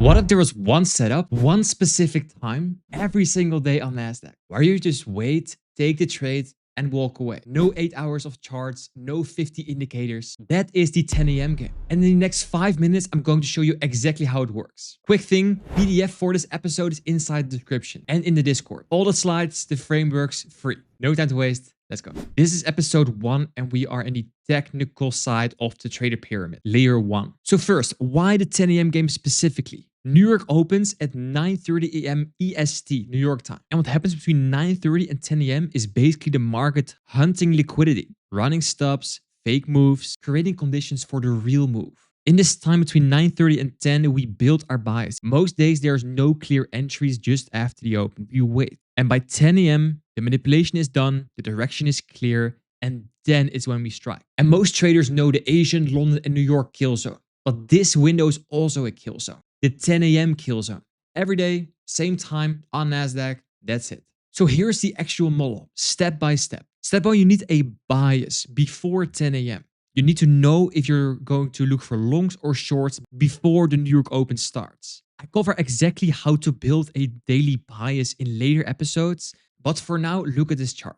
What if there was one setup, one specific time, every single day on NASDAQ, where you just wait, take the trade, and walk away? No 8 hours of charts, no 50 indicators. That is the 10 a.m. game. And in the next 5 minutes, I'm going to show you exactly how it works. Quick thing, PDF for this episode is inside the description and in the Discord. All the slides, the frameworks, free. No time to waste. Let's go. This is episode 1 and we are in the technical side of the trader pyramid, layer 1. So first, why the 10 a.m. game specifically? New York opens at 9:30 a.m. EST, New York time. And what happens between 9:30 and 10 a.m. is basically the market hunting liquidity, running stops, fake moves, creating conditions for the real move. In this time between 9:30 and 10, we build our buys. Most days there's no clear entries just after the open. We wait. And by 10 a.m., the manipulation is done, the direction is clear, and then it's when we strike. And most traders know the Asian, London, and New York kill zone. But this window is also a kill zone. The 10 a.m. kill zone. Every day, same time on NASDAQ, that's it. So here's the actual model, step by step. Step 1, you need a bias before 10 a.m. You need to know if you're going to look for longs or shorts before the New York Open starts. I cover exactly how to build a daily bias in later episodes, but for now, look at this chart.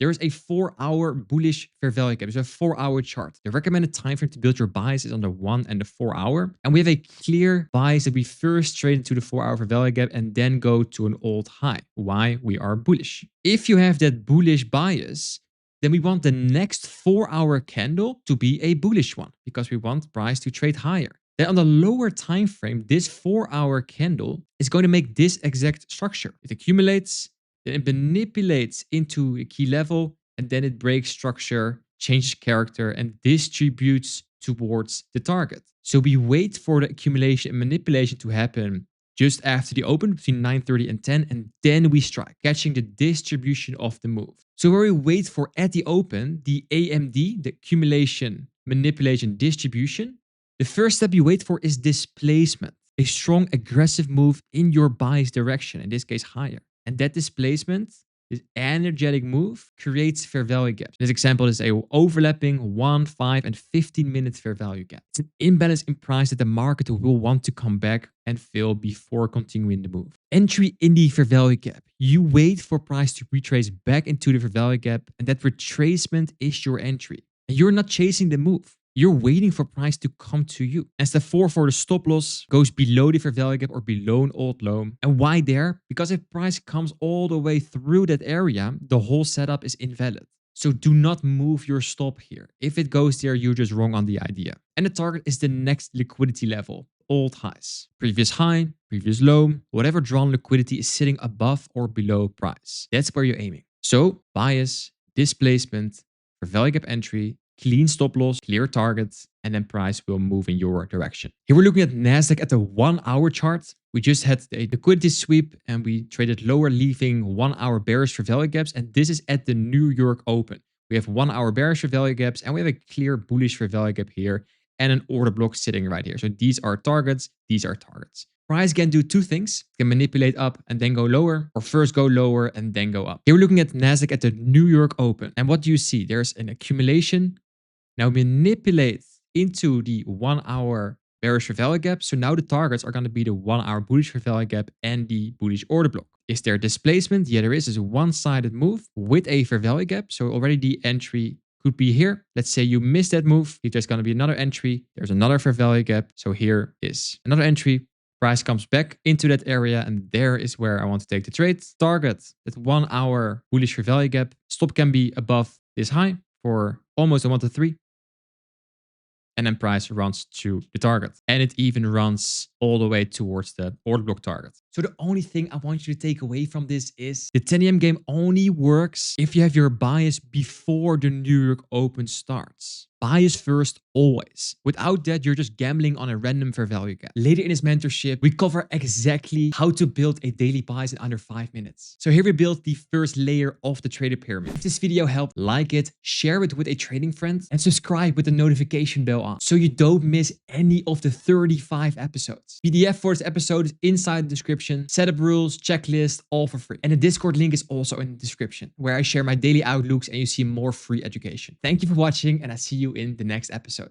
There is a 4-hour bullish fair value gap. There's a 4-hour chart. The recommended time frame to build your bias is on the 1 and the 4 hour. And we have a clear bias that we first trade into the 4-hour fair value gap and then go to an old high. Why? We are bullish. If you have that bullish bias, then we want the next 4-hour candle to be a bullish one because we want price to trade higher. Then on the lower time frame, this 4-hour candle is going to make this exact structure. It accumulates, then it manipulates into a key level, and then it breaks structure, changes character, and distributes towards the target. So we wait for the accumulation and manipulation to happen just after the open between 9:30 and 10, and then we strike, catching the distribution of the move. So where we wait for at the open, the AMD, the accumulation, manipulation, distribution, the first step you wait for is displacement, a strong aggressive move in your bias direction, in this case higher. And that displacement, this energetic move, creates fair value gaps. This example is a overlapping 1, 5, and 15-minute fair value gap. It's an imbalance in price that the market will want to come back and fill before continuing the move. Entry in the fair value gap. You wait for price to retrace back into the fair value gap, and that retracement is your entry. And you're not chasing the move. You're waiting for price to come to you. And step 4 for the stop loss goes below the fair value gap or below an old low. And why there? Because if price comes all the way through that area, the whole setup is invalid. So do not move your stop here. If it goes there, you're just wrong on the idea. And the target is the next liquidity level, old highs. Previous high, previous low, whatever drawn liquidity is sitting above or below price. That's where you're aiming. So bias, displacement, fair value gap entry, clean stop loss, clear targets, and then price will move in your direction. Here we're looking at NASDAQ at the 1-hour chart. We just had a liquidity sweep and we traded lower, leaving 1-hour bearish fair value gaps. And this is at the New York Open. We have 1-hour bearish fair value gaps and we have a clear bullish fair value gap here and an order block sitting right here. So these are targets, these are targets. Price can do two things. It can manipulate up and then go lower, or first go lower and then go up. Here we're looking at NASDAQ at the New York Open. And what do you see? There's an accumulation. Now manipulate into the 1-hour bearish fair value gap. So now the targets are going to be the 1-hour bullish fair value gap and the bullish order block. Is there displacement? Yeah, there is. It's a one-sided move with a fair value gap. So already the entry could be here. Let's say you missed that move. There's going to be another entry. There's another fair value gap. So here is another entry. Price comes back into that area and there is where I want to take the trade. Target that 1-hour bullish fair value gap. Stop can be above this high for almost a 1 to 3. And then price runs to the target. And it even runs all the way towards the order block target. So the only thing I want you to take away from this is the 10 a.m. game only works if you have your bias before the New York Open starts. Bias first, always. Without that, you're just gambling on a random fair value gap. Later in this mentorship, we cover exactly how to build a daily bias in under 5 minutes. So here we built the first layer of the trader pyramid. If this video helped, like it, share it with a trading friend, and subscribe with the notification bell on so you don't miss any of the 35 episodes. PDF for this episode is inside the description. Setup rules, checklist, all for free. And the Discord link is also in the description, where I share my daily outlooks and you see more free education. Thank you for watching, and I see you in the next episode.